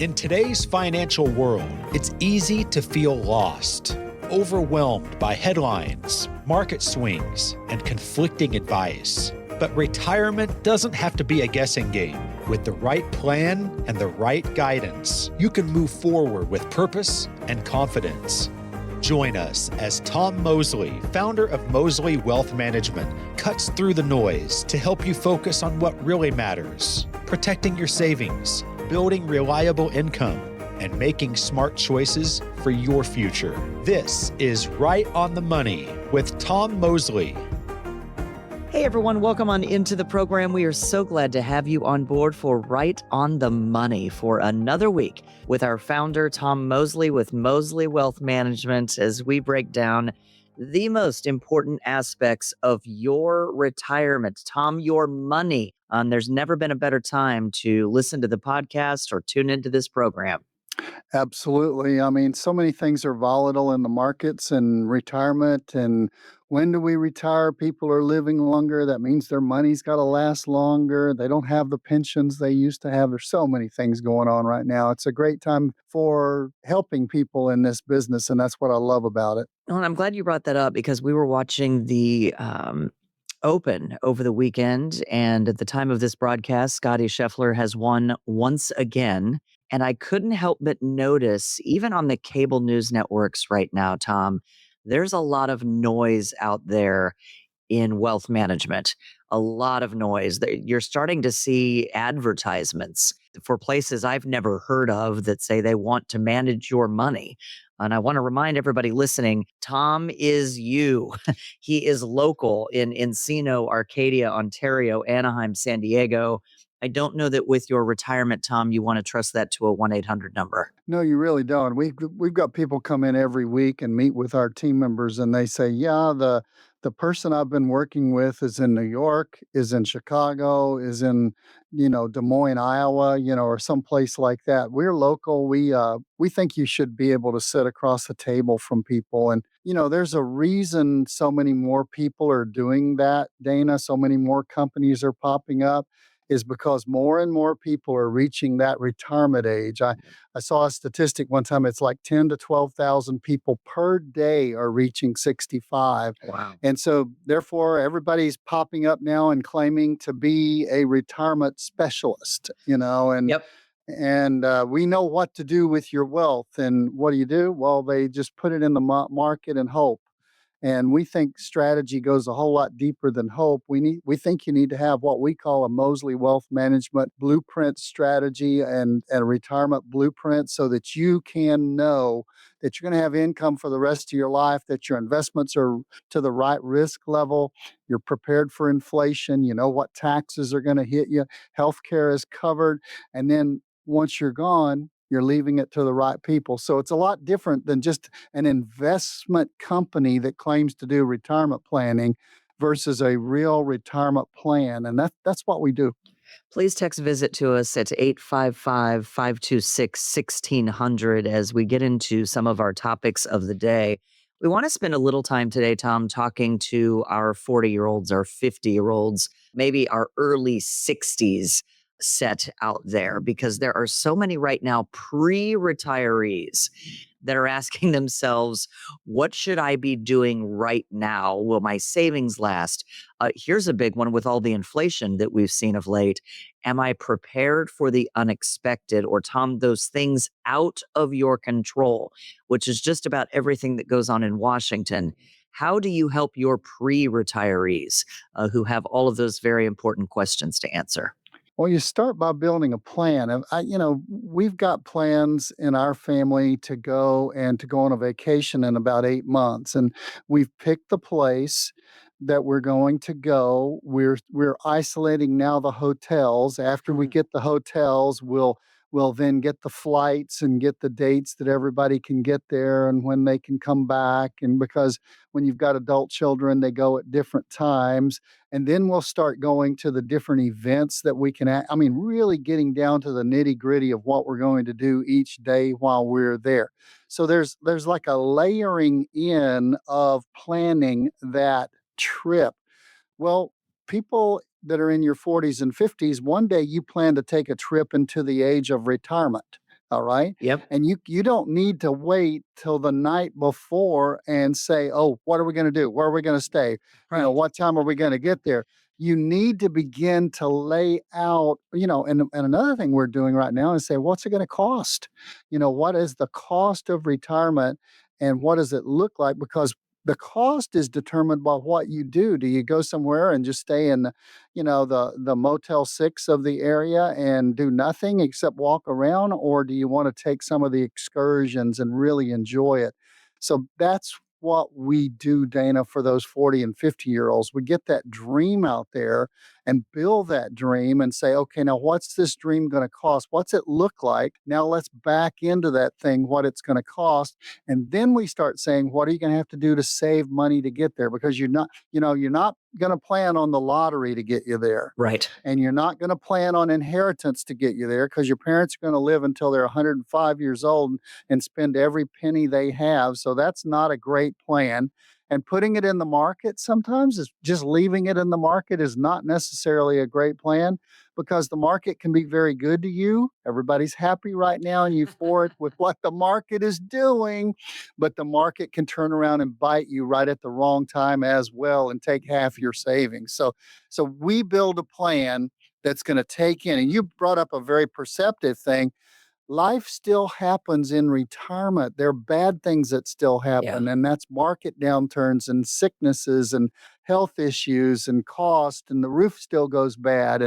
In today's financial world, it's easy to feel lost, overwhelmed by headlines, market swings, and conflicting advice. But retirement doesn't have to be a guessing game. With the right plan and the right guidance, you can move forward with purpose and confidence. Join us as Tom Mosley, founder of Mosley Wealth Management, cuts through the noise to help you focus on what really matters: protecting your savings, building reliable income, and making smart choices for your future. This is Right on the Money with Tom Mosley. Hey everyone, welcome on into the program. We are so glad to have you on board for Right on the Money for another week with our founder, Tom Mosley with Mosley Wealth Management, as we break down the most important aspects of your retirement. Tom, your money. There's never been a better time to listen to the podcast or tune into this program. Absolutely. I mean, so many things are volatile in the markets and retirement. And when do we retire? People are living longer. That means their money's got to last longer. They don't have the pensions they used to have. There's so many things going on right now. It's a great time for helping people in this business. And that's what I love about it. Well, and I'm glad you brought that up because we were watching the Open over the weekend. And at the time of this broadcast, 𝗬𝗂𝗁 has won once again. And I couldn't help but notice, even on the cable news networks right now, Tom, there's a lot of noise out there in wealth management, a lot of noise. You're starting to see advertisements for places I've never heard of that say they want to manage your money. And I want to remind everybody listening, Tom is you. He is local in Encino, Arcadia, Ontario, Anaheim, San Diego. I don't know that with your retirement, Tom, you want to trust that to a 1-800 number. No, you really don't. We've got people come in every week and meet with our team members, and they say, yeah, the person I've been working with is in New York, is in Chicago, is in, Des Moines, Iowa, or someplace like that. We're local. We think you should be able to sit across the table from people. And, there's a reason so many more people are doing that, Dana. So many more companies are popping up, is because more and more people are reaching that retirement age. I saw a statistic one time, it's like 10 to 12,000 people per day are reaching 65. Wow. And so therefore, everybody's popping up now and claiming to be a retirement specialist, and Yep. And we know what to do with your wealth. And what do? Well, they just put it in the market and hope. And we think strategy goes a whole lot deeper than hope. We think you need to have what we call a Mosley Wealth Management blueprint strategy and a retirement blueprint so that you can know that you're going to have income for the rest of your life, that your investments are to the right risk level, you're prepared for inflation, you know what taxes are going to hit you, healthcare is covered, and then once you're gone, you're leaving it to the right people. So it's a lot different than just an investment company that claims to do retirement planning versus a real retirement plan. And that's what we do. Please text visit to us at 855-526-1600 as we get into some of our topics of the day. We want to spend a little time today, Tom, talking to our 40-year-olds, our 50-year-olds, maybe our early 60s set out there, because there are so many right now pre-retirees that are asking themselves, what should I be doing right now? Will my savings last? Here's a big one with all the inflation that we've seen of late. Am I prepared for the unexpected? Or Tom, those things out of your control, which is just about everything that goes on in Washington. How do you help your pre-retirees who have all of those very important questions to answer? Well, you start by building a plan. And we've got plans in our family to go on a vacation in about 8 months, and we've picked the place that we're going to go. We're isolating now the hotels. After we get the hotels, we'll then get the flights and get the dates that everybody can get there and when they can come back. And because when you've got adult children, they go at different times. And then we'll start going to the different events that we can, really getting down to the nitty gritty of what we're going to do each day while we're there. So there's like a layering in of planning that trip. Well, people that are in your 40s and 50s, one day you plan to take a trip into the age of retirement. All right. Yep. And you don't need to wait till the night before and say, oh, what are we going to do? Where are we going to stay? Right. What time are we going to get there? You need to begin to lay out, and another thing we're doing right now is say, what's it going to cost? What is the cost of retirement and what does it look like? Because the cost is determined by what you do. Do you go somewhere and just stay in the Motel 6 of the area and do nothing except walk around, or do you want to take some of the excursions and really enjoy it? So that's what we do, Dana, for those 40 and 50-year-olds. We get that dream out there and build that dream and say, okay, now what's this dream going to cost? What's it look like? Now let's back into that thing, what it's going to cost. And then we start saying, what are you going to have to do to save money to get there? Because you're not going to plan on the lottery to get you there. Right. And you're not going to plan on inheritance to get you there, because your parents are going to live until they're 105 years old and spend every penny they have. So that's not a great plan. And putting it in the market sometimes is just leaving it in the market is not necessarily a great plan, because the market can be very good to you. Everybody's happy right now and euphoric with what the market is doing, but the market can turn around and bite you right at the wrong time as well and take half your savings. So we build a plan that's going to take in, and you brought up a very perceptive thing. Life still happens in retirement. There are bad things that still happen, and that's market downturns and sicknesses and health issues and cost, and the roof still goes bad.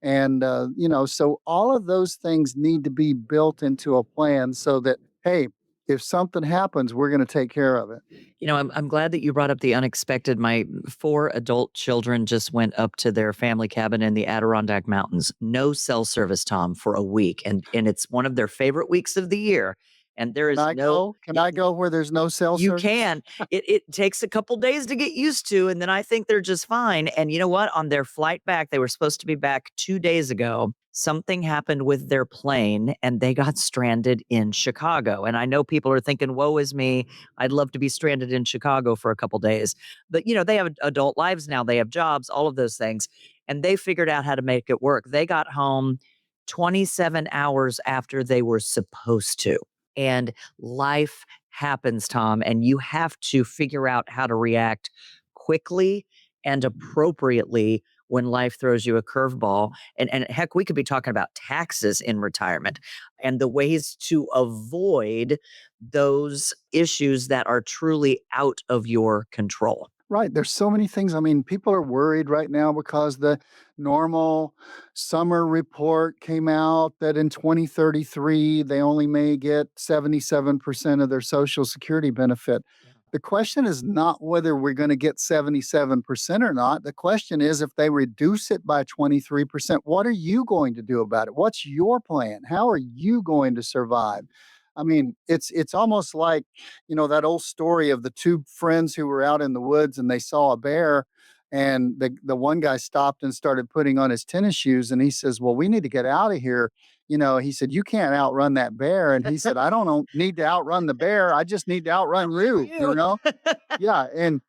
So all of those things need to be built into a plan so that, hey, if something happens, we're going to take care of it. I'm glad that you brought up the unexpected. My 4 adult children just went up to their family cabin in the Adirondack Mountains. No cell service, Tom, for a week. And it's one of their favorite weeks of the year. And there is Can I go where there's no cell You service? can. It takes a couple days to get used to, and then I think they're just fine. And you know what? On their flight back, they were supposed to be back 2 days ago. Something happened with their plane, and they got stranded in Chicago. And I know people are thinking, woe is me. I'd love to be stranded in Chicago for a couple days. But, they have adult lives now. They have jobs, all of those things. And they figured out how to make it work. They got home 27 hours after they were supposed to. And life happens, Tom, and you have to figure out how to react quickly and appropriately when life throws you a curveball. And heck, we could be talking about taxes in retirement and the ways to avoid those issues that are truly out of your control. Right. There's so many things. I mean, people are worried right now because the normal summer report came out that in 2033, they only may get 77% of their Social Security benefit. The question is not whether we're going to get 77% or not. The question is, if they reduce it by 23%, what are you going to do about it? What's your plan? How are you going to survive? I mean, it's almost like, that old story of the 2 friends who were out in the woods and they saw a bear, and the one guy stopped and started putting on his tennis shoes, and he says, "Well, we need to get out of here." He said, "You can't outrun that bear." And he said, "I don't need to outrun the bear. I just need to outrun you." Yeah. And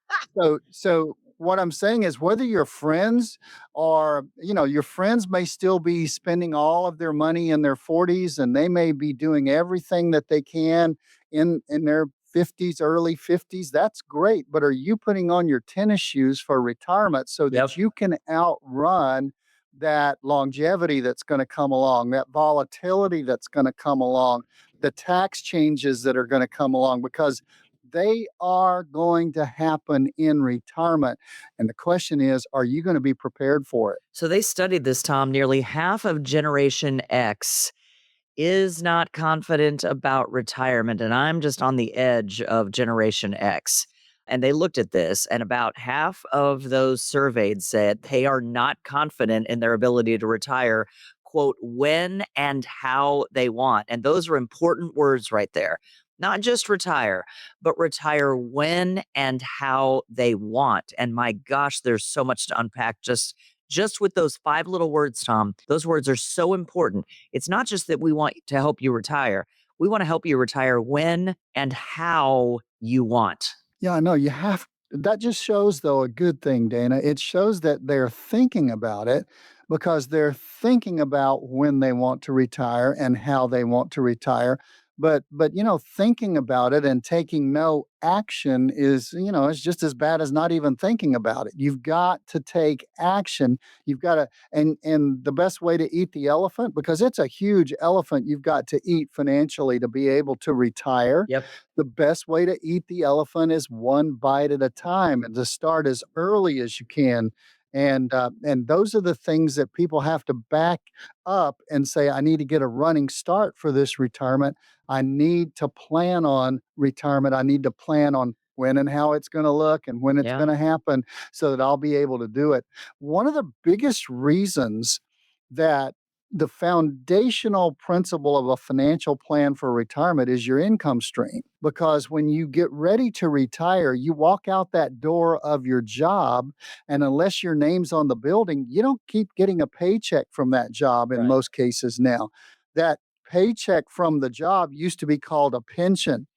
so what I'm saying is, whether your friends are, your friends may still be spending all of their money in their 40s, and they may be doing everything that they can in their 50s, early 50s. That's great. But are you putting on your tennis shoes for retirement so that you can outrun that longevity that's going to come along, that volatility that's going to come along, the tax changes that are going to come along? Because they are going to happen in retirement. And the question is, are you going to be prepared for it? So they studied this, Tom. Nearly half of Generation X is not confident about retirement. And I'm just on the edge of Generation X. And they looked at this, and about half of those surveyed said they are not confident in their ability to retire, quote, when and how they want. And those are important words right there. Not just retire, but retire when and how they want. And my gosh, there's so much to unpack just with those 5 little words, Tom. Those words are so important. It's not just that we want to help you retire. We want to help you retire when and how you want. Yeah, I know. That just shows, though, a good thing, Dana. It shows that they're thinking about it, because they're thinking about when they want to retire and how they want to retire. But thinking about it and taking no action is, it's just as bad as not even thinking about it. You've got to take action. You've got to, and the best way to eat the elephant, because it's a huge elephant you've got to eat financially to be able to retire. Yep. The best way to eat the elephant is one bite at a time, and to start as early as you can. And those are the things that people have to back up and say, I need to get a running start for this retirement. I need to plan on retirement. I need to plan on when and how it's going to look and when it's Yeah. going to happen so that I'll be able to do it. One of the biggest reasons that the foundational principle of a financial plan for retirement is your income stream. Because when you get ready to retire, you walk out that door of your job, and unless your name's on the building, you don't keep getting a paycheck from that job in Right. most cases now. That paycheck from the job used to be called a pension.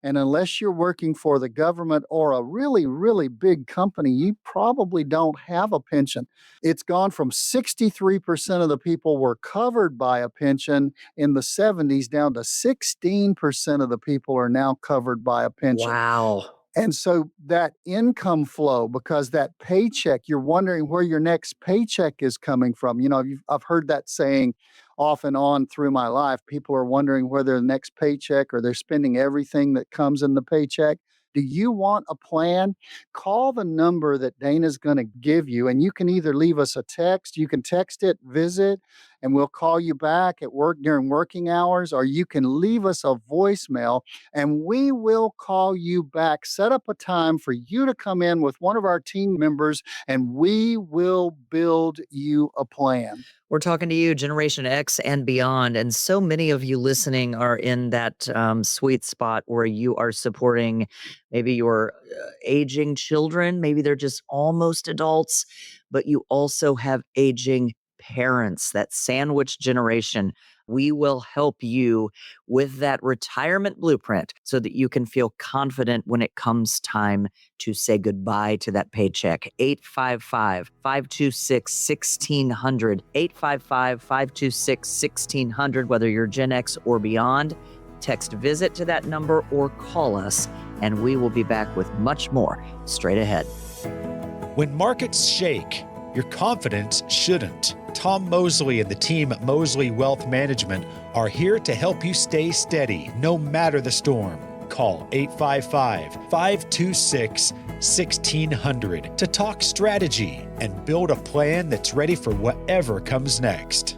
And unless you're working for the government or a really, really big company, you probably don't have a pension. It's gone from 63% of the people were covered by a pension in the 70s down to 16% of the people are now covered by a pension. Wow. And so that income flow, because that paycheck, you're wondering where your next paycheck is coming from. I've heard that saying off and on through my life. People are wondering where their next paycheck, or they're spending everything that comes in the paycheck. Do you want a plan? Call the number that Dana's going to give you, and you can either leave us a text, you can text it, visit, and we'll call you back at work during working hours, or you can leave us a voicemail and we will call you back. Set up a time for you to come in with one of our team members, and we will build you a plan. We're talking to you, Generation X and beyond. And so many of you listening are in that sweet spot where you are supporting maybe your aging children. Maybe they're just almost adults, but you also have aging parents, that sandwich generation. We will help you with that retirement blueprint so that you can feel confident when it comes time to say goodbye to that paycheck. 855-526-1600. 855-526-1600. Whether you're Gen X or beyond, text visit to that number or call us, and we will be back with much more straight ahead. When markets shake, your confidence shouldn't. Tom Mosley and the team at Mosley Wealth Management are here to help you stay steady no matter the storm. Call 855-526-1600 to talk strategy and build a plan that's ready for whatever comes next.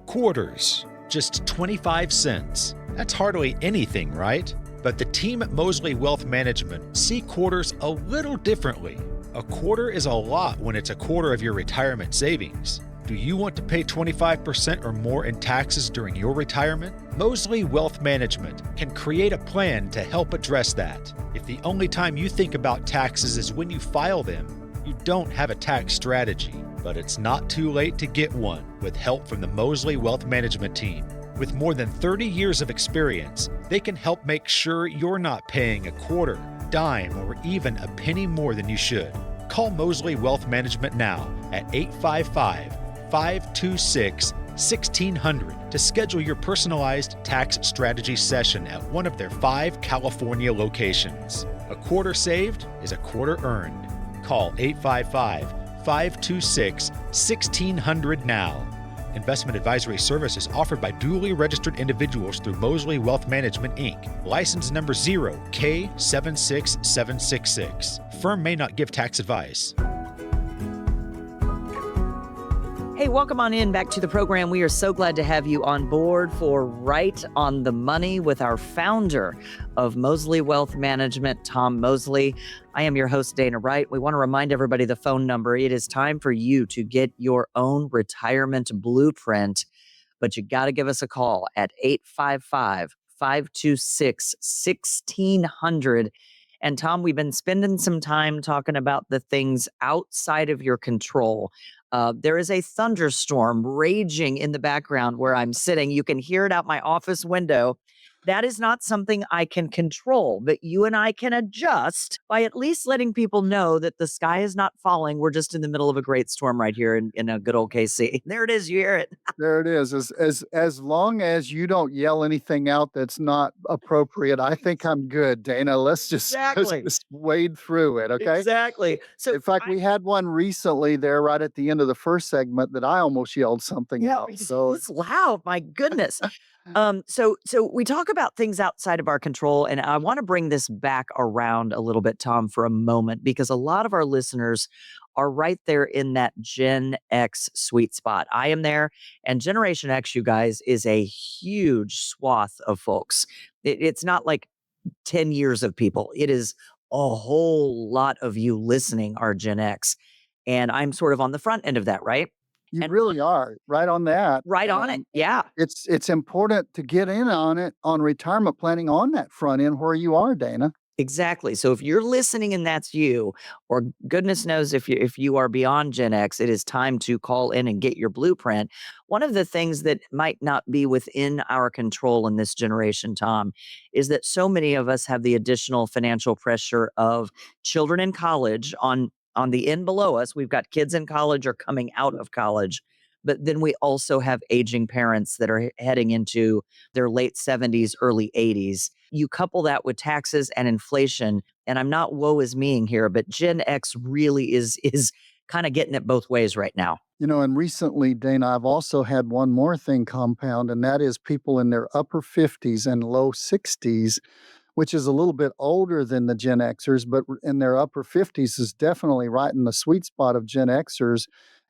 Quarters, just 25 cents. That's hardly anything, right? But the team at Mosley Wealth Management see quarters a little differently. A quarter is a lot when it's a quarter of your retirement savings. Do you want to pay 25% or more in taxes during your retirement? Mosley Wealth Management can create a plan to help address that. If the only time you think about taxes is when you file them, you don't have a tax strategy. But it's not too late to get one with help from the Mosley Wealth Management team. With more than 30 years of experience, they can help make sure you're not paying a quarter, dime, or even a penny more than you should. Call Mosley Wealth Management now at 855-526-1600 to schedule your personalized tax strategy session at one of their 5 California locations. A quarter saved is a quarter earned. Call 855-526-1600 now. Investment advisory services offered by duly registered individuals through Mosley Wealth Management, Inc., license number 0K776766. Firm may not give tax advice. Hey, welcome on in back to the program. We are so glad to have you on board for Right on the Money with our founder of Mosley Wealth Management, Tom Mosley. I am your host, Dana Wright. We want to remind everybody the phone number. It is time for you to get your own retirement blueprint, but you got to give us a call at 855-526-1600. And Tom, we've been spending some time talking about the things outside of your control. There is a thunderstorm raging in the background where I'm sitting. You can hear it out my office window. That is not something I can control, but you and I can adjust by at least letting people know that the sky is not falling. We're just in the middle of a great storm right here in a good old KC. There it is. You hear it. There it is. As long as you don't yell anything out that's not appropriate, I think I'm good, Dana. Let's Exactly. just wade through it, okay? Exactly. So In fact, we had one recently there right at the end of the first segment that I almost yelled something out. So it's loud. My goodness. So we talk about things outside of our control, and I want to bring this back around a little bit, Tom, for a moment, because a lot of our listeners are right there in that Gen X sweet spot. I am there, and Generation X, you guys, is a huge swath of folks. It's not like 10 years of people. It is a whole lot of you listening are Gen X. And I'm sort of on the front end of that, right? you And really are right on that. right on it. Yeah. It's important to get in on it on retirement planning on that front end where you are, Dana. Exactly. So if you're listening and that's you, or goodness knows if you are beyond Gen X, it is time to call in and get your blueprint. One of the things that might not be within our control in this generation, Tom, is that so many of us have the additional financial pressure of children in college on the end below us. We've got kids in college or coming out of college. But then we also have aging parents that are heading into their late 70s, early 80s. You couple that with taxes and inflation, and I'm not woe is meing here, but Gen X really is kind of getting it both ways right now. And recently, Dana, I've also had one more thing compound, and that is people in their upper 50s and low 60s, which is a little bit older than the Gen Xers, but in their upper 50s is definitely right in the sweet spot of Gen Xers.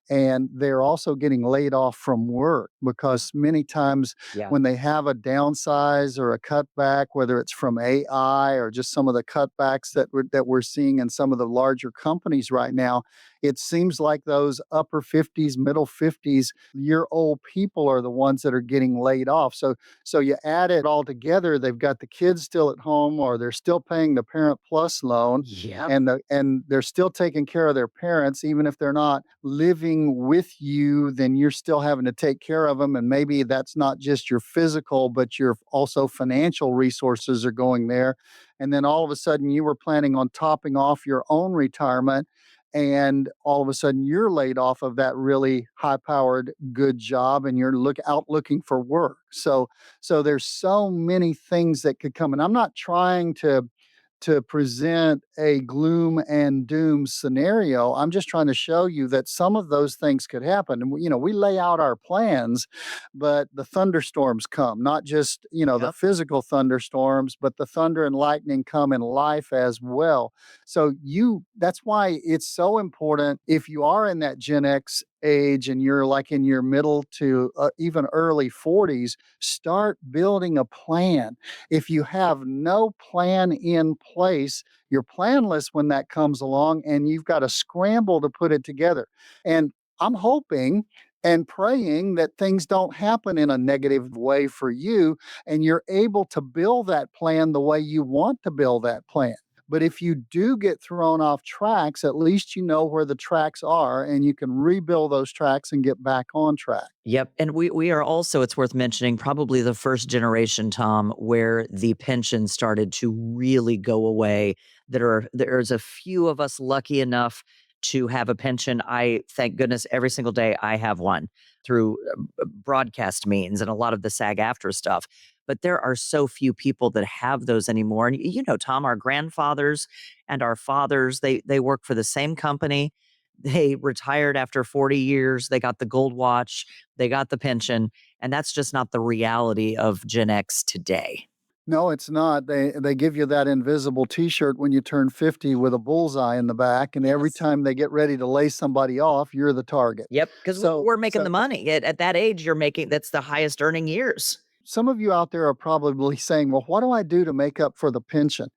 And they're also getting laid off from work because many times Yeah. when they have a downsize or a cutback, whether it's from AI or just some of the cutbacks that we're seeing in some of the larger companies right now, it seems like those upper 50s, middle 50s year old people are the ones that are getting laid off. So you add it all together, they've got the kids still at home or they're still paying the Parent Plus loan. Yeah. And they're still taking care of their parents, even if they're not living with you, then you're still having to take care of them. And maybe that's not just your physical, but your also financial resources are going there. And then all of a sudden you were planning on topping off your own retirement. And all of a sudden you're laid off of that really high powered good job and you're out looking for work. So there's so many things that could come. And I'm not trying to present a gloom and doom scenario. I'm just trying to show you that some of those things could happen. And we lay out our plans, but the thunderstorms come, not just, the Yep. physical thunderstorms, but the thunder and lightning come in life as well. So that's why it's so important if you are in that Gen X age and you're like in your middle to even early 40s, start building a plan. If you have no plan in place, you're planless when that comes along and you've got to scramble to put it together. And I'm hoping and praying that things don't happen in a negative way for you and you're able to build that plan the way you want to build that plan. But if you do get thrown off tracks, at least you know where the tracks are and you can rebuild those tracks and get back on track. Yep. And we are also, it's worth mentioning, probably the first generation, Tom, where the pension started to really go away. There's a few of us lucky enough to have a pension. I thank goodness every single day I have one through broadcast means and a lot of the SAG-AFTRA stuff. But there are so few people that have those anymore. And Tom, our grandfathers and our fathers, they work for the same company. They retired after 40 years. They got the gold watch. They got the pension. And that's just not the reality of Gen X today. No, it's not. They give you that invisible T-shirt when you turn 50 with a bullseye in the back, and every Yes. time they get ready to lay somebody off, you're the target. Yep. Because we're making the money. At that age, that's the highest earning years. Some of you out there are probably saying, well, what do I do to make up for the pension?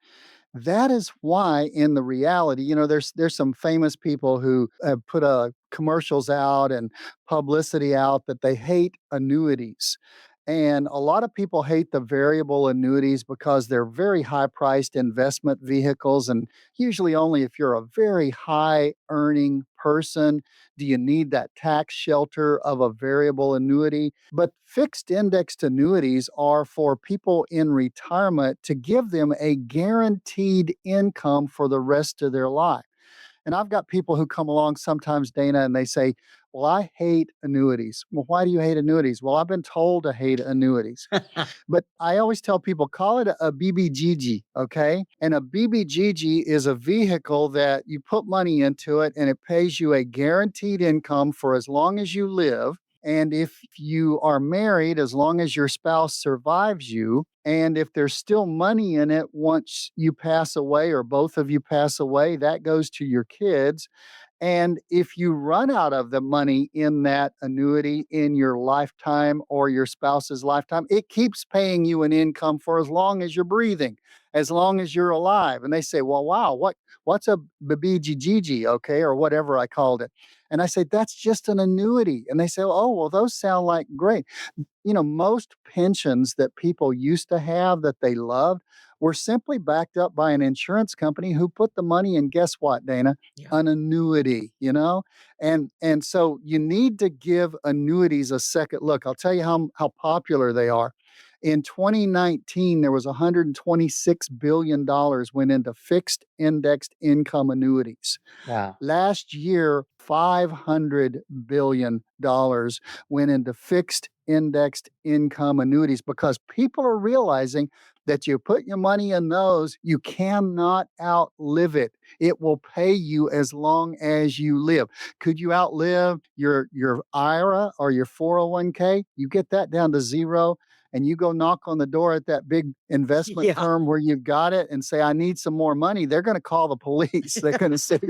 That is why in the reality, there's some famous people who have put commercials out and publicity out that they hate annuities. And a lot of people hate the variable annuities because they're very high priced investment vehicles. And usually, only if you're a very high earning person do you need that tax shelter of a variable annuity. But fixed indexed annuities are for people in retirement to give them a guaranteed income for the rest of their life. And I've got people who come along sometimes, Dana, and they say, well, I hate annuities. Well, why do you hate annuities? Well, I've been told to hate annuities. But I always tell people, call it a BBGG, okay? And a BBGG is a vehicle that you put money into it and it pays you a guaranteed income for as long as you live. And if you are married, as long as your spouse survives you, and if there's still money in it once you pass away or both of you pass away, that goes to your kids. And if you run out of the money in that annuity in your lifetime or your spouse's lifetime, it keeps paying you an income for as long as you're breathing, as long as you're alive. And they say, well, wow, what's a BBGG, okay, or whatever I called it. And I say, that's just an annuity. And they say, oh, well, those sound like great. Most pensions that people used to have that they loved were simply backed up by an insurance company who put the money in, guess what, Dana? Yeah. An annuity. And so you need to give annuities a second look. I'll tell you how popular they are. In 2019, there was $126 billion went into fixed indexed income annuities. Wow. Last year, $500 billion went into fixed indexed income annuities because people are realizing that you put your money in those, you cannot outlive it. It will pay you as long as you live. Could you outlive your IRA or your 401k? You get that down to zero and you go knock on the door at that big investment Yeah. firm where you've got it and say, I need some more money. They're going to call the police. They're going to say,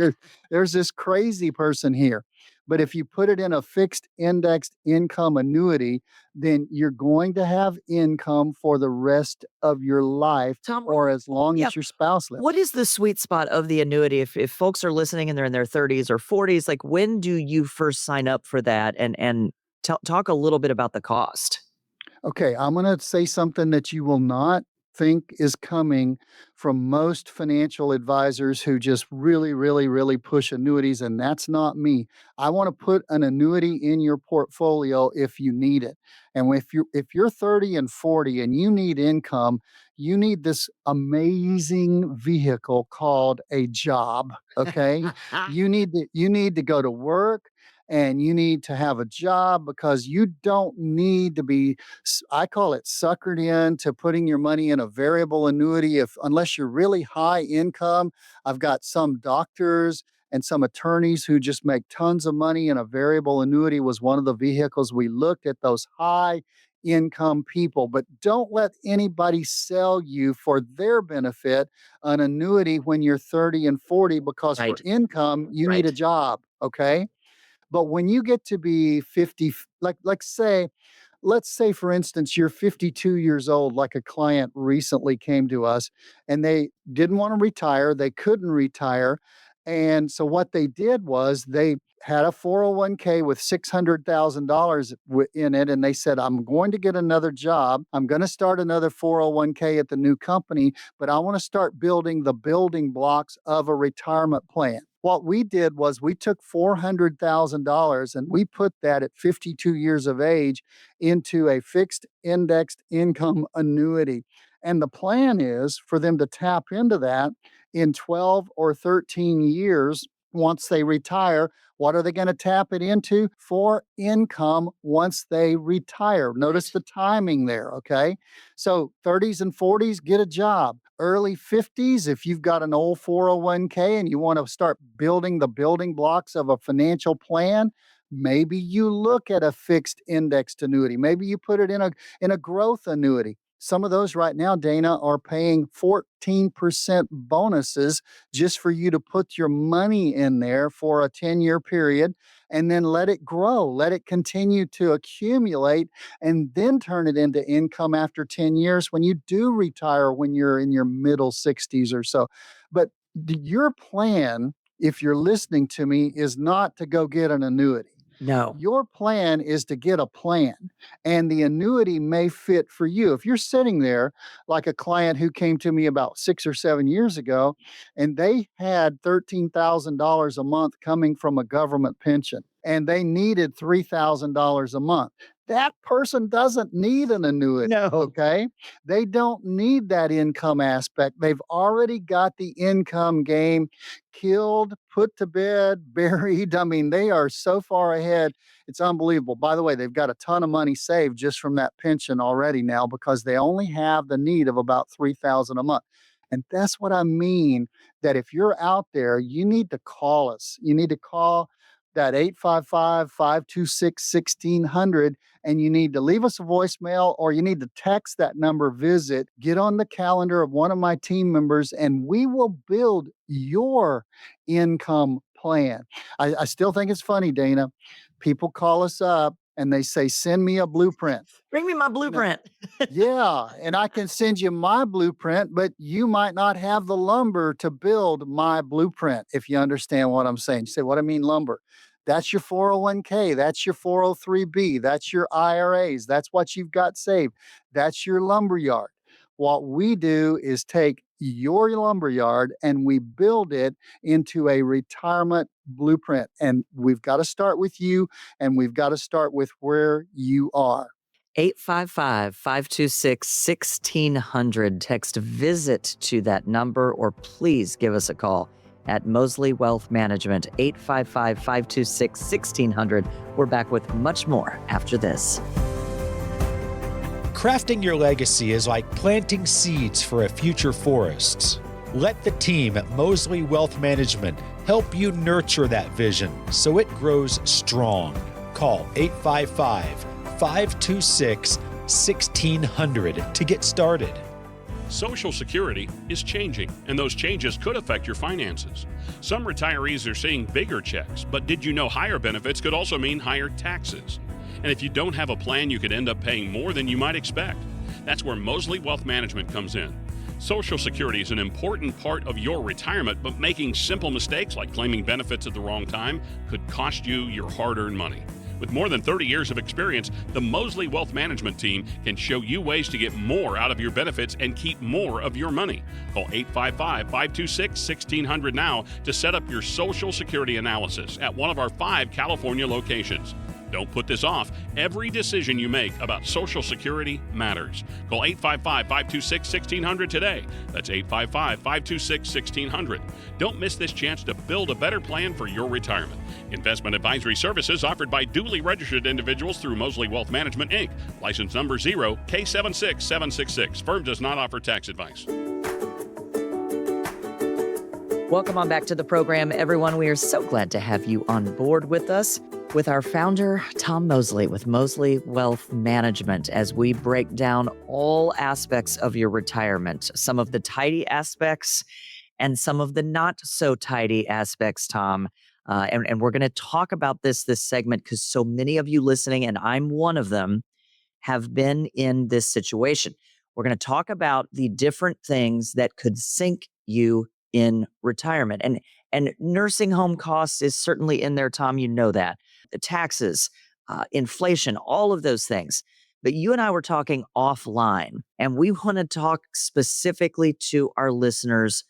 there's this crazy person here. But if you put it in a fixed indexed income annuity, then you're going to have income for the rest of your life Tom, or as long yeah. as your spouse lives. What is the sweet spot of the annuity? If folks are listening and they're in their 30s or 40s, like when do you first sign up for that? And talk a little bit about the cost. Okay, I'm going to say something that you will not think is coming from most financial advisors who just really, really, really push annuities, and that's not me. I want to put an annuity in your portfolio if you need it. And if you're 30 and 40 and you need income, you need this amazing vehicle called a job, okay? You need to go to work and you need to have a job because you don't need to be, I call it, suckered into putting your money in a variable annuity unless you're really high income. I've got some doctors and some attorneys who just make tons of money, and a variable annuity was one of the vehicles we looked at, those high income people. But don't let anybody sell you for their benefit an annuity when you're 30 and 40 because for Right. income you need a Right. job, okay? But when you get to be 50, let's say, for instance, you're 52 years old, like a client recently came to us, and they didn't want to retire. They couldn't retire. And so what they did was they had a 401k with $600,000 in it. And they said, I'm going to get another job. I'm going to start another 401k at the new company, but I want to start building the building blocks of a retirement plan. What we did was we took $400,000 and we put that at 52 years of age into a fixed indexed income annuity. And the plan is for them to tap into that in 12 or 13 years once they retire. What are they going to tap it into? For income once they retire. Notice the timing there, okay? So 30s and 40s, get a job. Early 50s, if you've got an old 401k and you want to start building the building blocks of a financial plan, maybe you look at a fixed indexed annuity. Maybe you put it in a growth annuity. Some of those right now, Dana, are paying 14% bonuses just for you to put your money in there for a 10-year period and then let it grow, let it continue to accumulate, and then turn it into income after 10 years when you do retire when you're in your middle 60s or so. But your plan, if you're listening to me, is not to go get an annuity. No. Your plan is to get a plan, and the annuity may fit for you. If you're sitting there like a client who came to me about 6 or 7 years ago, and they had $13,000 a month coming from a government pension, and they needed $3,000 a month. That person doesn't need an annuity. No. Okay. They don't need that income aspect. They've already got the income game killed, put to bed, buried. I mean, they are so far ahead. It's unbelievable. By the way, they've got a ton of money saved just from that pension already now because they only have the need of about $3,000 a month. And that's what I mean, that if you're out there, you need to call us. You need to call that 855-526-1600, and you need to leave us a voicemail, or you need to text that number, get on the calendar of one of my team members, and we will build your income plan. I still think it's funny, Dana. People call us up and they say, send me a blueprint. Bring me my blueprint. Yeah, and I can send you my blueprint, but you might not have the lumber to build my blueprint, if you understand what I'm saying. You say, what do I mean lumber? That's your 401k, that's your 403b, that's your IRAs, that's what you've got saved. That's your lumber yard. What we do is take your lumber yard and we build it into a retirement blueprint. And we've got to start with you, and we've got to start with where you are. 855-526-1600. Text visit to that number, or please give us a call at Mosley Wealth Management, 855-526-1600. We're back with much more after this. Crafting your legacy is like planting seeds for a future forest. Let the team at Mosley Wealth Management help you nurture that vision so it grows strong. Call 855-526-1600 to get started. Social Security is changing, and those changes could affect your finances. Some retirees are seeing bigger checks, but did you know higher benefits could also mean higher taxes? And if you don't have a plan, you could end up paying more than you might expect. That's where Mosley Wealth Management comes in. Social Security is an important part of your retirement, but making simple mistakes like claiming benefits at the wrong time could cost you your hard-earned money. With more than 30 years of experience, the Mosley Wealth Management team can show you ways to get more out of your benefits and keep more of your money. Call 855-526-1600 now to set up your Social Security analysis at one of our 5 California locations. Don't put this off. Every decision you make about Social Security matters. Call 855-526-1600 today. That's 855-526-1600. Don't miss this chance to build a better plan for your retirement. Investment advisory services offered by duly registered individuals through Mosley Wealth Management, Inc. License number 0K76766. Firm does not offer tax advice. Welcome on back to the program, everyone. We are so glad to have you on board with us, with our founder, Tom Mosley, with Mosley Wealth Management, as we break down all aspects of your retirement, some of the tidy aspects and some of the not so tidy aspects, Tom. And we're going to talk about this segment because so many of you listening, and I'm one of them, have been in this situation. We're going to talk about the different things that could sink you in retirement. And nursing home costs is certainly in there, Tom. You know that. The taxes, inflation, all of those things. But you and I were talking offline, and we want to talk specifically to our listeners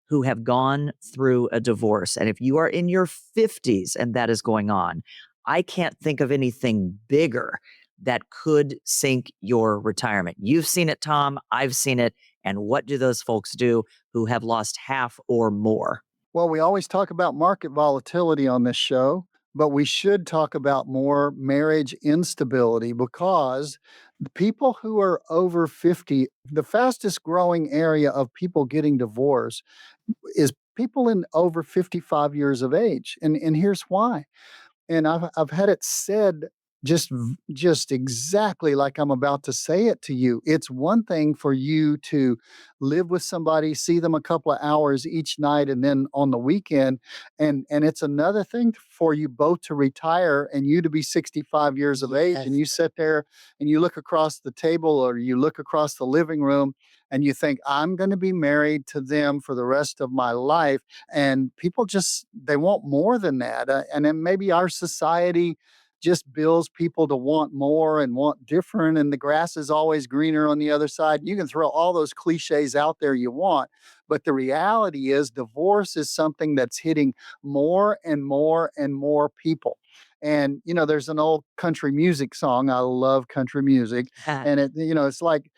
who have gone through a divorce. And if you are in your 50s and that is going on, I can't think of anything bigger that could sink your retirement. You've seen it, Tom. I've seen it. And what do those folks do who have lost half or more? Well, we always talk about market volatility on this show, but we should talk about more marriage instability, because the people who are over 50, the fastest growing area of people getting divorced is people in over 55 years of age. And here's why. And I've had it said just exactly like I'm about to say it to you. It's one thing for you to live with somebody, see them a couple of hours each night and then on the weekend, and it's another thing for you both to retire and you to be 65 years of age, and Yes. you sit there and you look across the table or you look across the living room and you think, I'm going to be married to them for the rest of my life. And people just, they want more than that. And then maybe our society just builds people to want more and want different. And the grass is always greener on the other side. You can throw all those cliches out there you want. But the reality is, divorce is something that's hitting more and more and more people. And, there's an old country music song. I love country music. And it's like,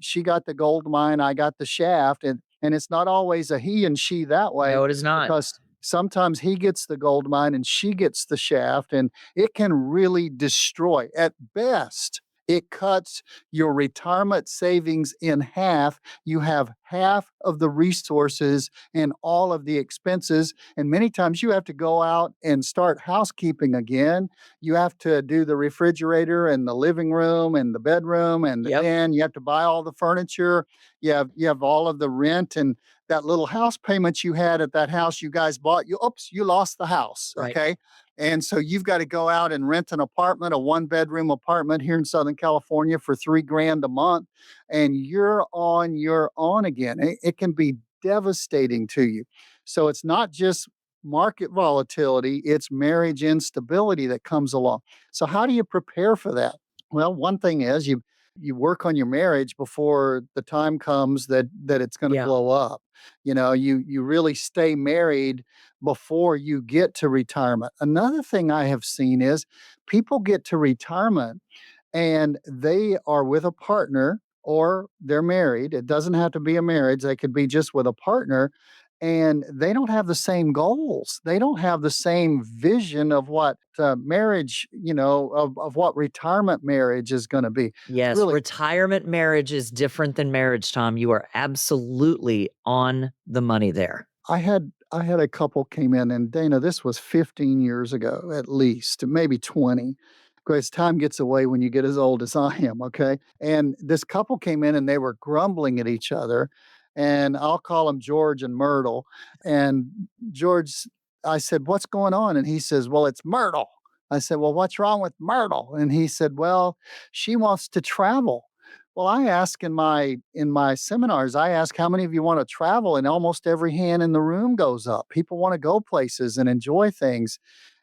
she got the gold mine, I got the shaft. And it's not always a he and she that way, No, it is not. because sometimes he gets the gold mine and she gets the shaft, and it can really destroy. At best, it cuts your retirement savings in half. You have half of the resources and all of the expenses. And many times you have to go out and start housekeeping again. You have to do the refrigerator and the living room and the bedroom and the Yep. den. You have to buy all the furniture. You have all of the rent and that little house payment you had at that house you guys bought. You lost the house. Right. Okay. And so you've got to go out and rent an apartment, a 1-bedroom apartment here in Southern California for $3,000 a month. And you're on your own again. It can be devastating to you. So it's not just market volatility, it's marriage instability that comes along. So how do you prepare for that? Well, one thing is you work on your marriage before the time comes that it's going to Yeah. blow up. You really stay married before you get to retirement. Another thing I have seen is people get to retirement and they are with a partner or they're married. It doesn't have to be a marriage, they could be just with a partner. And they don't have the same goals. They don't have the same vision of what marriage, of what retirement marriage is going to be. Yes, Really, retirement marriage is different than marriage, Tom. You are absolutely on the money there. I had a couple came in, and Dana, this was 15 years ago at least, maybe 20. Because time gets away when you get as old as I am, okay? And this couple came in and they were grumbling at each other. And I'll call them George and Myrtle. And George, I said, "What's going on?" And he says, "Well, it's Myrtle." I said, "Well, what's wrong with Myrtle?" And he said, "Well, she wants to travel." Well, I ask in my seminars, I ask how many of you want to travel, and almost every hand in the room goes up. People want to go places and enjoy things.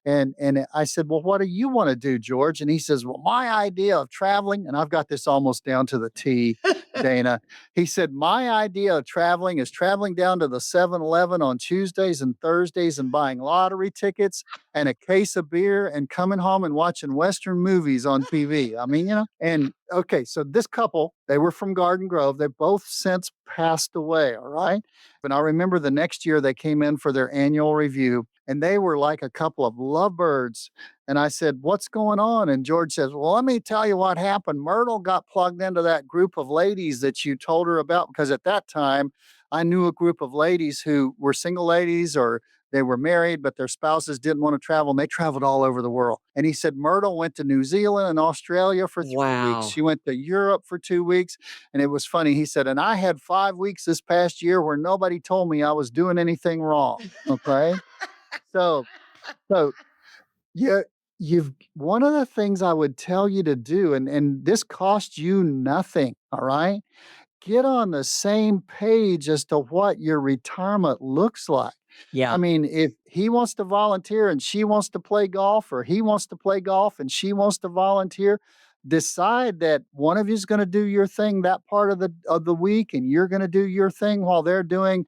And I said, "Well, what do you want to do, George?" And he says, "Well, my idea of traveling," and I've got this almost down to the T, Dana. He said, "My idea of traveling is traveling down to the 7-Eleven on Tuesdays and Thursdays and buying lottery tickets and a case of beer and coming home and watching Western movies on TV." I mean, and okay, so this couple, they were from Garden Grove. They both since passed away, all right? And I remember the next year they came in for their annual review, and they were like a couple of lovebirds. And I said, "What's going on?" And George says, "Well, let me tell you what happened. Myrtle got plugged into that group of ladies that you told her about, because at that time, I knew a group of ladies who were single ladies, or they were married, but their spouses didn't want to travel, and they traveled all over the world." And he said, Myrtle went to New Zealand and Australia for 3 weeks. Wow. She went to Europe for 2 weeks. And it was funny. He said, "And I had 5 weeks this past year where nobody told me I was doing anything wrong." Okay. So, so yeah, you've one of the things I would tell you to do, and this costs you nothing, all right? Get on the same page as to what your retirement looks like. I Yeah. mean, if he wants to volunteer and she wants to play golf, or he wants to play golf and she wants to volunteer, decide that one of you is going to do your thing that part of the week, and you're going to do your thing while they're doing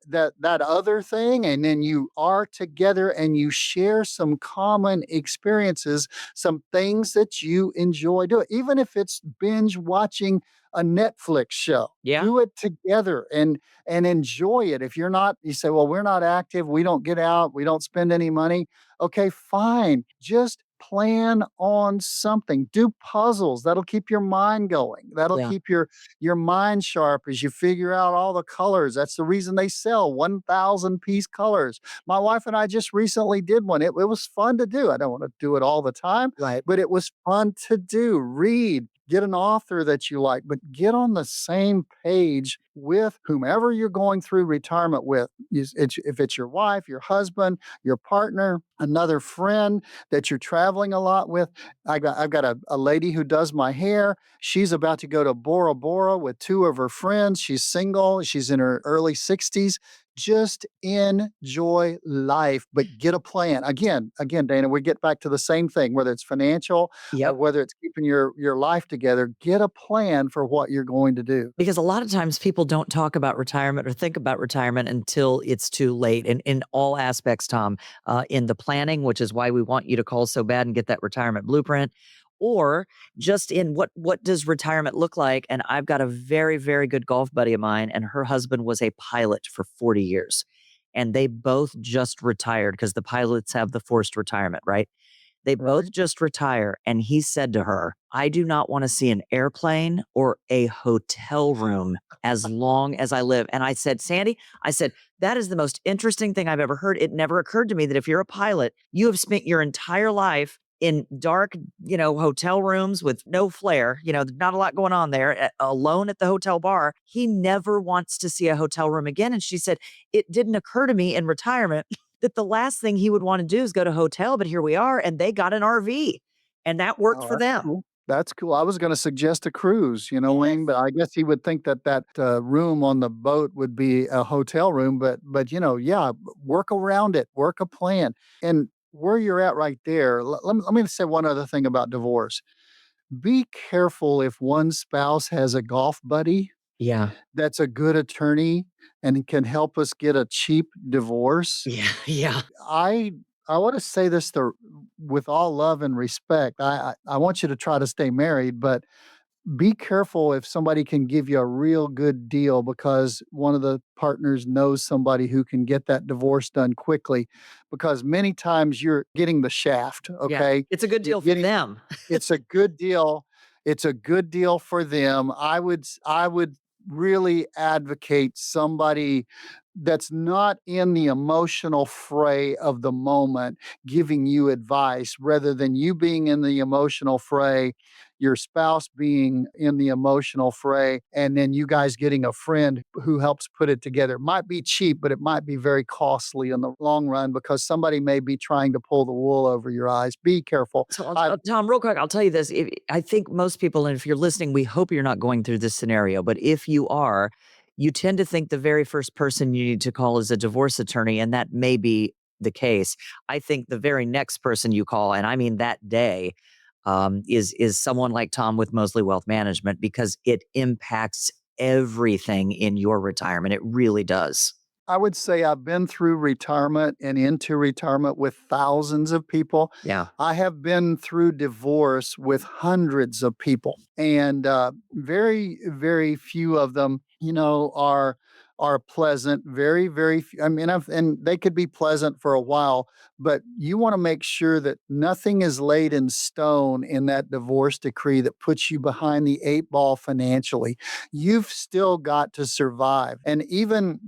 that other thing, and then you are together and you share some common experiences, some things that you enjoy doing, even if it's binge watching a Netflix show. Yeah. Do it together and enjoy it. If you're not, you say, "Well, we're not active, we don't get out, we don't spend any money." Okay, fine. Just plan on something. Do puzzles. That'll keep your mind going. That'll Yeah. keep your mind sharp as you figure out all the colors. That's the reason they sell 1,000-piece colors. My wife and I just recently did one. It was fun to do. I don't want to do it all the time, Right. but it was fun to do. Read, get an author that you like, but get on the same page with whomever you're going through retirement with. If it's your wife, your husband, your partner, another friend that you're traveling a lot with. I've got a lady who does my hair. She's about to go to Bora Bora with two of her friends. She's single. She's in her early 60s. Just enjoy life, but get a plan. Again, Dana, we get back to the same thing, whether it's financial or Yep. whether it's keeping your life together. Get a plan for what you're going to do. Because a lot of times people don't talk about retirement or think about retirement until it's too late. And in all aspects, Tom, in the planning, which is why we want you to call so bad and get that retirement blueprint, or just in what does retirement look like? And I've got a very, very good golf buddy of mine, and her husband was a pilot for 40 years. And they both just retired because the pilots have the forced retirement, right? They both just retire. And he said to her, I do not want to see an airplane or a hotel room as long as I live. And I said, Sandy, I said, that is the most interesting thing I've ever heard. It never occurred to me that if you're a pilot, you have spent your entire life in dark, hotel rooms with no flair, not a lot going on there, alone at the hotel bar. He never wants to see a hotel room again. And she said, it didn't occur to me in retirement that the last thing he would want to do is go to a hotel, but here we are, and they got an RV, and that worked for That's them. cool. That's cool. I was going to suggest a cruise, Wayne, but I guess he would think that room on the boat would be a hotel room. But yeah, work around it, work a plan, and where you're at right there. Let me say one other thing about divorce. Be careful if one spouse has a golf buddy Yeah. that's a good attorney and can help us get a cheap divorce. Yeah. Yeah. I want to say this with all love and respect. I want you to try to stay married, but be careful if somebody can give you a real good deal because one of the partners knows somebody who can get that divorce done quickly. Because many times you're getting the shaft, Yeah. okay? It's a good You're deal for getting them. it's a good deal. It's a good deal for them. I would really advocate somebody that's not in the emotional fray of the moment giving you advice rather than you being in the emotional fray, your spouse being in the emotional fray, and then you guys getting a friend who helps put it together. It might be cheap, but it might be very costly in the long run because somebody may be trying to pull the wool over your eyes. Be careful. So, Tom, real quick, I'll tell you this. I think most people, and if you're listening, we hope you're not going through this scenario. But if you are, you tend to think the very first person you need to call is a divorce attorney, and that may be the case. I think the very next person you call, and I mean that day, is someone like Tom with Mosley Wealth Management because it impacts everything in your retirement. It really does. I would say I've been through retirement and into retirement with thousands of people. Yeah. I have been through divorce with hundreds of people, and very, very few of them, are pleasant. Very, very few. I mean, and they could be pleasant for a while, but you want to make sure that nothing is laid in stone in that divorce decree that puts you behind the eight ball financially. You've still got to survive, and even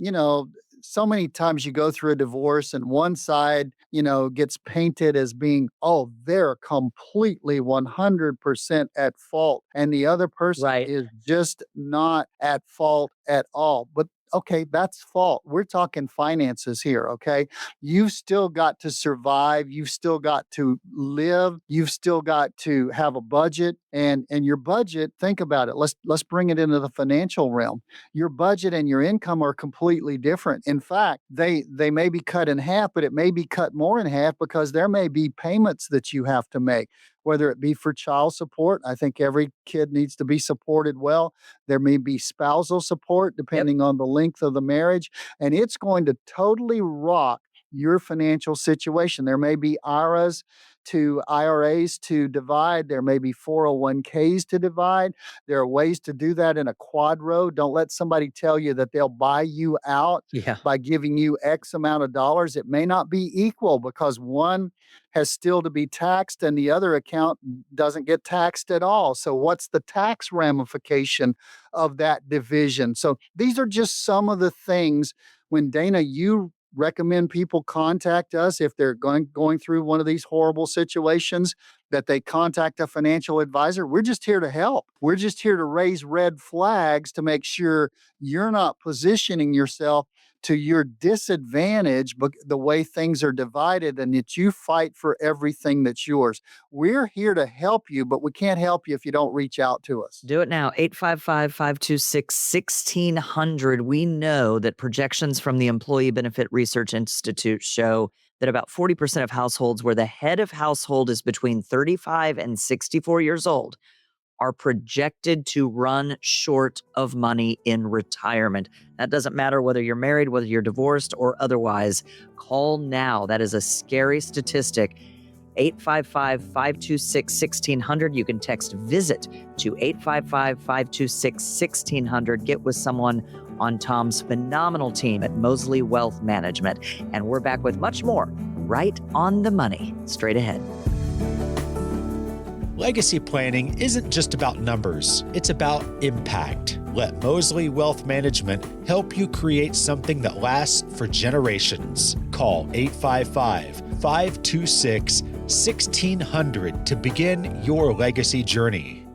so many times you go through a divorce and one side, gets painted as being, oh, they're completely 100% at fault. And the other person Right. is just not at fault at all. But okay, that's fault. We're talking finances here, okay? You've still got to survive. You've still got to live. You've still got to have a budget. And your budget, think about it. Let's bring it into the financial realm. Your budget and your income are completely different. In fact, they may be cut in half, but it may be cut more in half because there may be payments that you have to make, whether it be for child support. I think every kid needs to be supported well. There may be spousal support depending on the length of the marriage, and it's going to totally rock your financial situation. There may be IRAs to IRAs to divide. There may be 401ks to divide. There are ways to do that in a quadro. Don't let somebody tell you that they'll buy you out Yeah. by giving you X amount of dollars. It may not be equal because one has still to be taxed and the other account doesn't get taxed at all. So what's the tax ramification of that division? So these are just some of the things. When Dana, you recommend people contact us if they're going through one of these horrible situations, that they contact a financial advisor. We're just here to help. We're just here to raise red flags to make sure you're not positioning yourself to your disadvantage, but the way things are divided, and that you fight for everything that's yours. We're here to help you, but we can't help you if you don't reach out to us. Do it now. 855-526-1600. We know that projections from the Employee Benefit Research Institute show that about 40% of households where the head of household is between 35 and 64 years old are projected to run short of money in retirement. That doesn't matter whether you're married, whether you're divorced, or otherwise. Call now. That is a scary statistic. 855-526-1600. You can text VISIT to 855-526-1600. Get with someone on Tom's phenomenal team at Mosley Wealth Management. And we're back with much more right on the money straight ahead. Legacy planning isn't just about numbers, it's about impact. Let Mosley Wealth Management help you create something that lasts for generations. Call 855-526-1600 to begin your legacy journey.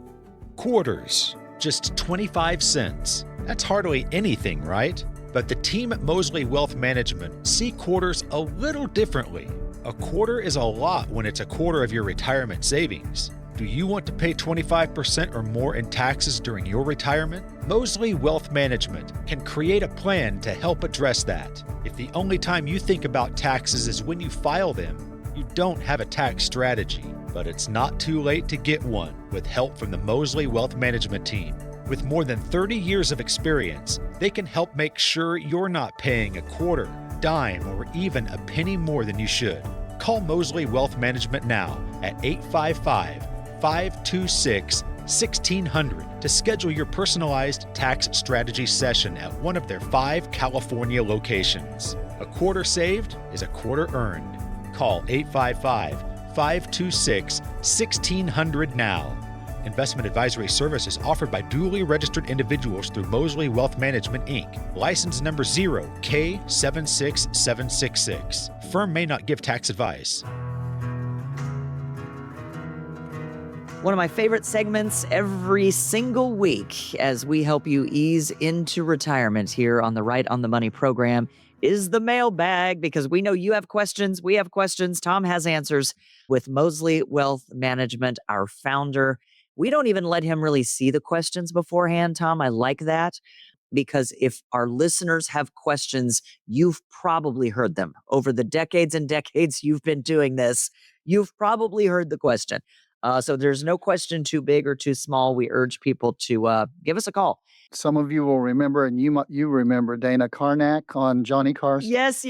Quarters, just 25 cents. That's hardly anything, right? But the team at Mosley Wealth Management see quarters a little differently. A quarter is a lot when it's a quarter of your retirement savings. Do you want to pay 25% or more in taxes during your retirement? Mosley Wealth Management can create a plan to help address that. If the only time you think about taxes is when you file them, you don't have a tax strategy. But it's not too late to get one with help from the Mosley Wealth Management team. With more than 30 years of experience, they can help make sure you're not paying a quarter, dime, or even a penny more than you should. Call Mosley Wealth Management now at 855-526-1600 to schedule your personalized tax strategy session at one of their 5 California locations. A quarter saved is a quarter earned. Call 855-526-1600 now. Investment advisory services offered by duly registered individuals through Mosley Wealth Management, Inc., license number 0K76766. Firm may not give tax advice. One of my favorite segments every single week as we help you ease into retirement here on the Right on the Money program is the mailbag, because we know you have questions, we have questions, Tom has answers. With Mosley Wealth Management, our founder, we don't even let him really see the questions beforehand, Tom. I like that, because if our listeners have questions, you've probably heard them. Over the decades and decades you've been doing this, you've probably heard the question. So there's no question too big or too small. We urge people to give us a call. Some of you will remember, and you remember Dana Carnac on Johnny Carson. Yes.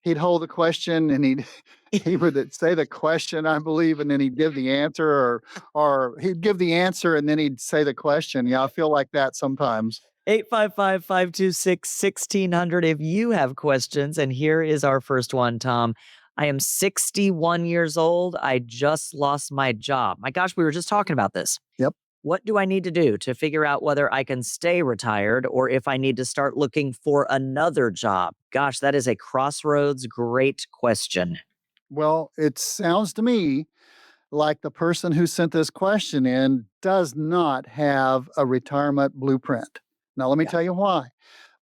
He'd hold the question and he would say the question, I believe, and then he'd give the answer, or he'd give the answer and then he'd say the question. Yeah, I feel like that sometimes. 855-526-1600 if you have questions. And here is our first one, Tom. I am 61 years old. I just lost my job. My gosh, we were just talking about this. Yep. What do I need to do to figure out whether I can stay retired or if I need to start looking for another job? Gosh, that is a crossroads great question. Well, it sounds to me like the person who sent this question in does not have a retirement blueprint. Now, let me tell you why.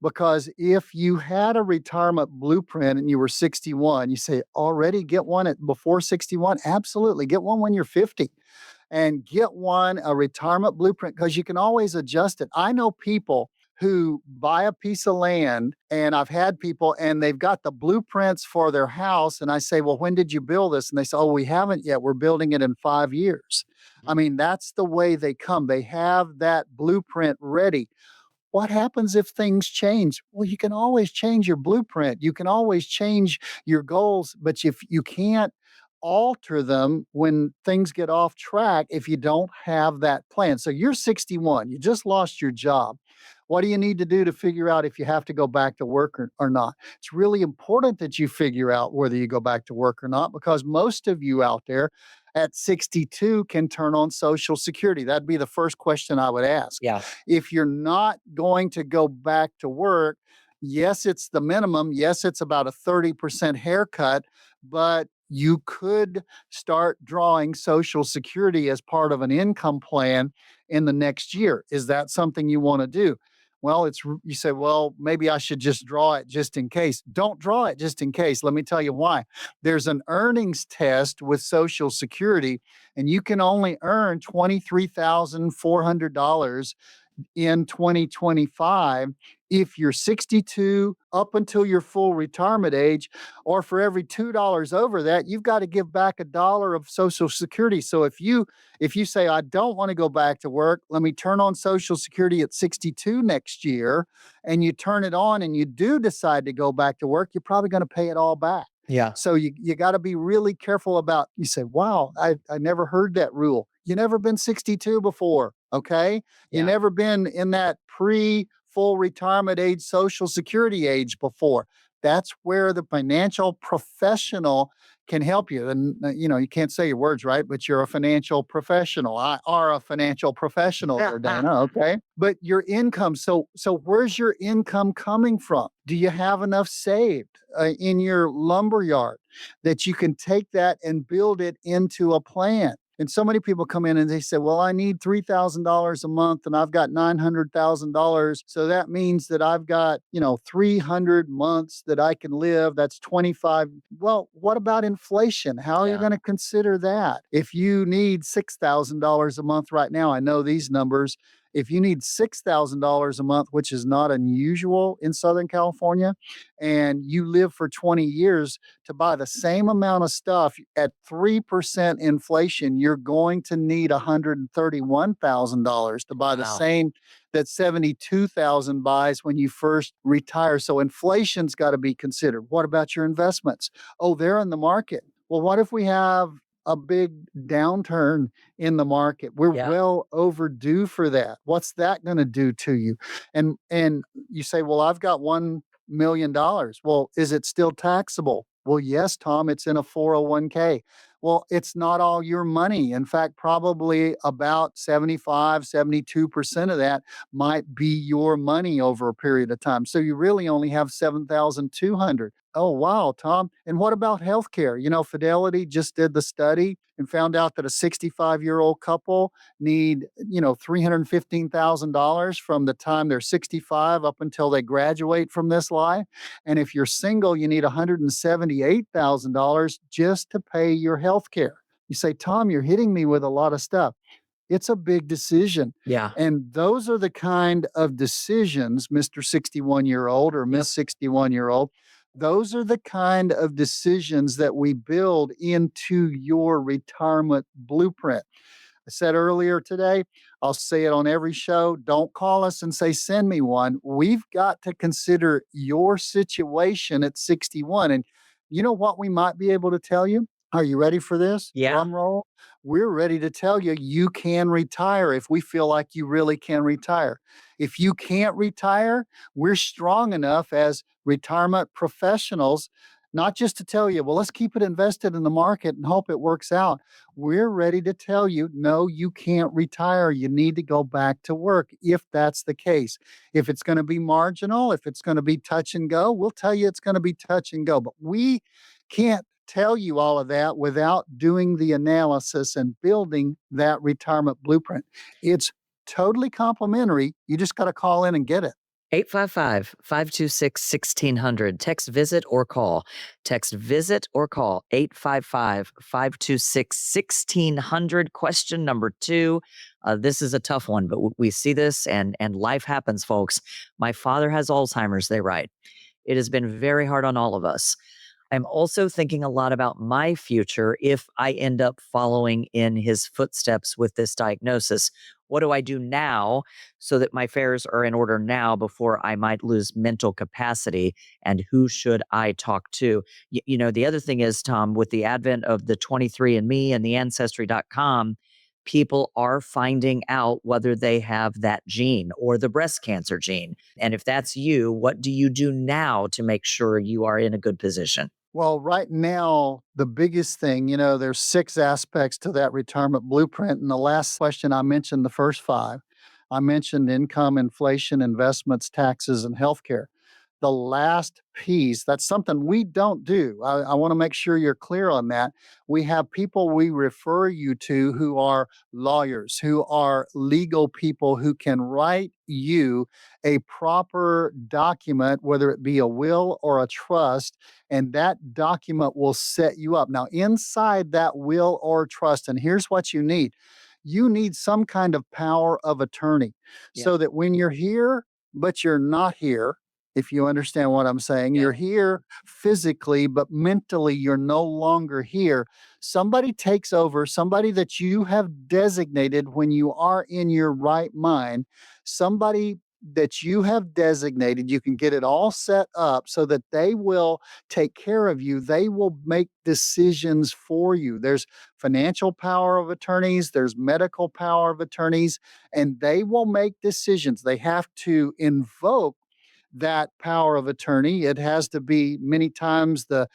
Because if you had a retirement blueprint and you were 61, you say, already get one before 61? Absolutely. Get one when you're 50. And get a retirement blueprint, because you can always adjust it. I know people who buy a piece of land, and I've had people, and they've got the blueprints for their house. And I say, well, when did you build this? And they say, oh, we haven't yet. We're building it in 5 years. I mean, that's the way they come. They have that blueprint ready. What happens if things change? Well, you can always change your blueprint. You can always change your goals, but if you can't alter them when things get off track if you don't have that plan. So you're 61, you just lost your job. What do you need to do to figure out if you have to go back to work or not? It's really important that you figure out whether you go back to work or not, because most of you out there at 62 can turn on Social Security. That'd be the first question I would ask. Yeah. If you're not going to go back to work, yes, it's the minimum. Yes, it's about a 30% haircut, but you could start drawing Social Security as part of an income plan in the next year. Is that something you want to do? Well, you say, well, maybe I should just draw it just in case. Don't draw it just in case. Let me tell you why. There's an earnings test with Social Security, and you can only earn $23,400 in 2025 if you're 62 up until your full retirement age, or for every $2 over that, you've got to give back $1 of Social Security. So if you say, I don't want to go back to work, let me turn on Social Security at 62 next year, and you turn it on and you do decide to go back to work, you're probably going to pay it all back. Yeah. So you got to be really careful about, you say, wow, I never heard that rule. You never been 62 before, okay? You never been in that full retirement age, Social Security age before. That's where the financial professional can help you. And, you can't say your words right, but you're a financial professional. I are a financial professional there, Dana, okay? But your income, so where's your income coming from? Do you have enough saved in your lumber yard that you can take that and build it into a plan? And so many people come in and they say, well, I need $3,000 a month and I've got $900,000. So that means that I've got, 300 months that I can live. That's 25. Well, what about inflation? How are you going to consider that? If you need $6,000 a month right now, I know these numbers. If you need $6,000 a month, which is not unusual in Southern California, and you live for 20 years to buy the same amount of stuff at 3% inflation, you're going to need $131,000 to buy the same that 72,000 buys when you first retire. So inflation's got to be considered. What about your investments? Oh, they're in the market. Well, what if we have a big downturn in the market? We're well overdue for that. What's that going to do to you? And you say, well, I've got $1 million. Well, is it still taxable? Well, yes, Tom, it's in a 401k. Well, it's not all your money. In fact, probably about 72% of that might be your money over a period of time. So you really only have 7,200. Oh, wow, Tom. And what about healthcare? Fidelity just did the study and found out that a 65-year-old couple need, $315,000 from the time they're 65 up until they graduate from this life. And if you're single, you need $178,000 just to pay your healthcare. You say, Tom, you're hitting me with a lot of stuff. It's a big decision. Yeah. And those are the kind of decisions, Mr. 61-year-old or Miss 61-year-old, those are the kind of decisions that we build into your retirement blueprint. I said earlier today, I'll say it on every show, don't call us and say, send me one. We've got to consider your situation at 61. And you know what we might be able to tell you? Are you ready for this? Yeah. Drum roll. We're ready to tell you you can retire if we feel like you really can retire. If you can't retire, we're strong enough as retirement professionals not just to tell you, well, let's keep it invested in the market and hope it works out. We're ready to tell you, no, you can't retire. You need to go back to work if that's the case. If it's going to be marginal, if it's going to be touch and go, we'll tell you it's going to be touch and go. But we can't tell you all of that without doing the analysis and building that retirement blueprint. It's totally complimentary. You just got to call in and get it. 855-526-1600. Text visit or call. Text visit or call 855-526-1600. Question number 2. This is a tough one, but we see this and life happens, folks. My father has Alzheimer's, they write. It has been very hard on all of us. I'm also thinking a lot about my future if I end up following in his footsteps with this diagnosis. What do I do now so that my affairs are in order now before I might lose mental capacity? And who should I talk to? The other thing is, Tom, with the advent of the 23andMe and the Ancestry.com, people are finding out whether they have that gene or the breast cancer gene. And if that's you, what do you do now to make sure you are in a good position? Well, right now, the biggest thing, there's 6 aspects to that retirement blueprint. And the last question, I mentioned the first 5. I mentioned income, inflation, investments, taxes, and healthcare. The last piece, that's something we don't do. I want to make sure you're clear on that. We have people we refer you to who are lawyers, who are legal people who can write you a proper document, whether it be a will or a trust, and that document will set you up. Now, inside that will or trust, and here's what you need some kind of power of attorney so that when you're here, but you're not here, if you understand what I'm saying, you're here physically, but mentally you're no longer here. Somebody takes over, somebody that you have designated when you are in your right mind, somebody that you have designated, you can get it all set up so that they will take care of you. They will make decisions for you. There's financial power of attorneys, there's medical power of attorneys, and they will make decisions. They have to invoke that power of attorney. It has to be many times the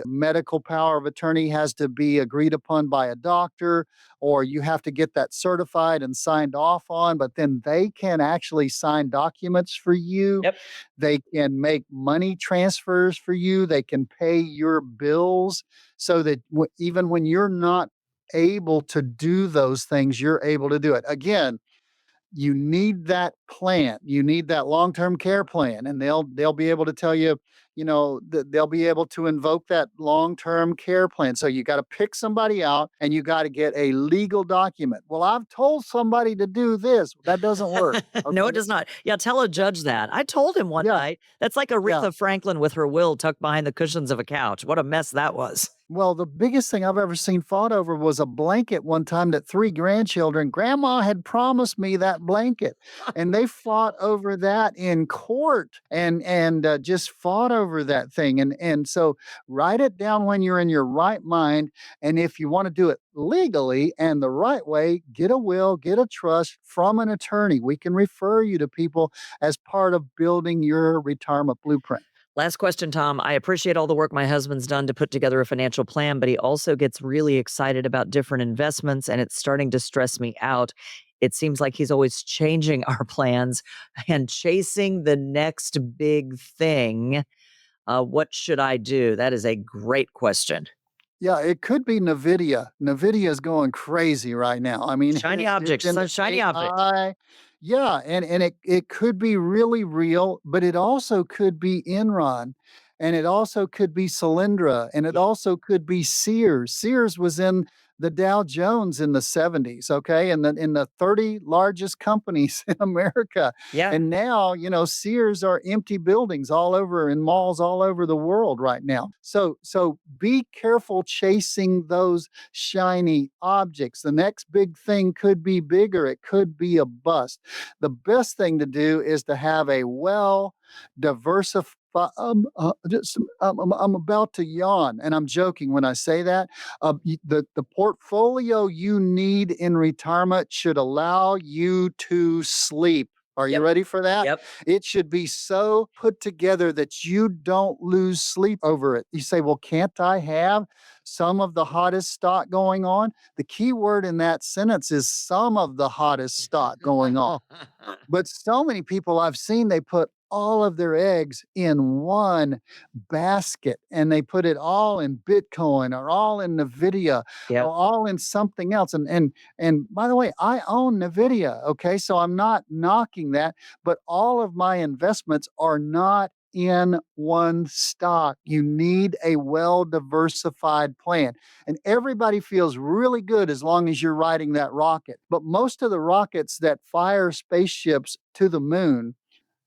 medical power of attorney has to be agreed upon by a doctor, or you have to get that certified and signed off on, but then they can actually sign documents for you. Yep. They can make money transfers for you. They can pay your bills so that even when you're not able to do those things, you're able to do it. Again, you need that plan. You need that long-term care plan, and they'll be able to tell you, they'll be able to invoke that long-term care plan. So you got to pick somebody out and you got to get a legal document. Well, I've told somebody to do this. That doesn't work. No, it Okay. does not. Yeah, tell a judge that. I told him one Yeah. night. That's like Yeah. Aretha Franklin with her will tucked behind the cushions of a couch. What a mess that was. Well, the biggest thing I've ever seen fought over was a blanket one time that 3 grandchildren, grandma had promised me that blanket. And they fought over that in court and just fought over that thing. And so write it down when you're in your right mind. And if you want to do it legally and the right way, get a will, get a trust from an attorney. We can refer you to people as part of building your retirement blueprint. Last question, Tom. I appreciate all the work my husband's done to put together a financial plan, but he also gets really excited about different investments, and it's starting to stress me out. It seems like he's always changing our plans and chasing the next big thing. What should I do? That is a great question. Yeah, it could be NVIDIA. NVIDIA is going crazy right now. I mean, Shiny it's objects, in shiny object. AI. Yeah, and it could be really real, but it also could be Enron, and it also could be Solyndra, and it also could be Sears. Sears was in the Dow Jones in the 70s, okay? And in the 30 largest companies in America. Yeah. And now, Sears are empty buildings all over in malls all over the world right now. So be careful chasing those shiny objects. The next big thing could be bigger. It could be a bust. The best thing to do is to have a diversified. I'm about to yawn, and I'm joking when I say that. The portfolio you need in retirement should allow you to sleep. Are you ready for that? Yep. It should be so put together that you don't lose sleep over it. You say, well, can't I have some of the hottest stock going on? The key word in that sentence is some of the hottest stock going on. But so many people I've seen, they put all of their eggs in one basket and they put it all in Bitcoin or all in NVIDIA Yeah. or all in something else. And by the way, I own NVIDIA. Okay. So I'm not knocking that, but all of my investments are not in one stock. You need a well-diversified plan. And everybody feels really good as long as you're riding that rocket. But most of the rockets that fire spaceships to the moon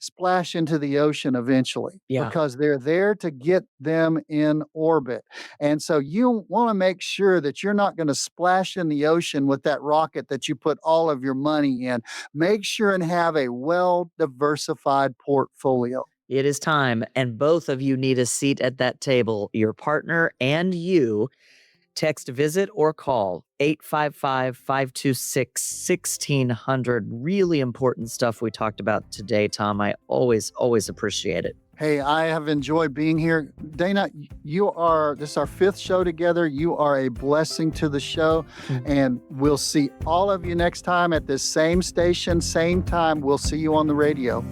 splash into the ocean eventually, Yeah. because they're there to get them in orbit. And so you want to make sure that you're not going to splash in the ocean with that rocket that you put all of your money in. Make sure and have a well-diversified portfolio. It is time, and both of you need a seat at that table, your partner and you. Text visit or call 855-526-1600. Really important stuff we talked about today, Tom. I always appreciate it. Hey, I have enjoyed being here. Dana, this is our 5th show together. You are a blessing to the show, and we'll see all of you next time at this same station, same time. We'll see you on the radio.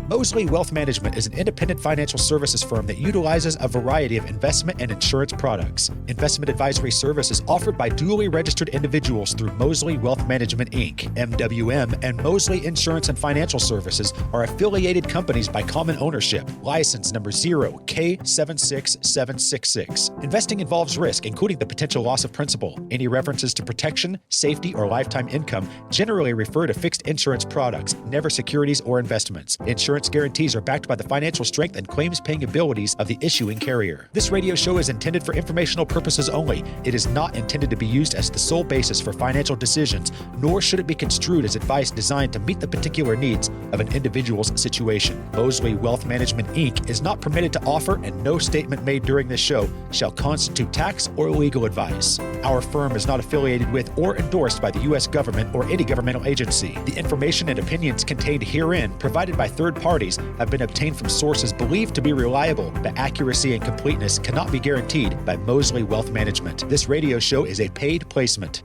𝗂𝘂𝗶𝗋 Wealth Management is an independent financial services firm that utilizes a variety of investment and insurance products. Investment advisory services offered by duly registered individuals through 𝗂𝘂𝗶 Wealth Management, Inc., MWM, and 𝗂𝘂𝗶 Insurance and Financial Services are affiliated companies by common ownership. License number 0K76766. Investing involves risk, including the potential loss of principal. Any references to protection, safety, or lifetime income generally refer to fixed insurance products, never securities or investments. Insurance guarantees are backed by the financial strength and claims-paying abilities of the issuing carrier. This radio show is intended for informational purposes only. It is not intended to be used as the sole basis for financial decisions, nor should it be construed as advice designed to meet the particular needs of an individual's situation. 𝗂𝘂𝗶 Wealth Management, Inc. is not permitted to offer, and no statement made during this show shall constitute tax or legal advice. Our firm is not affiliated with or endorsed by the U.S. government or any governmental agency. The information and opinions contained herein, provided by third parties, have been obtained from sources believed to be reliable, but accuracy and completeness cannot be guaranteed by 𝗂𝘂𝗶 Wealth Management. This radio show is a paid placement.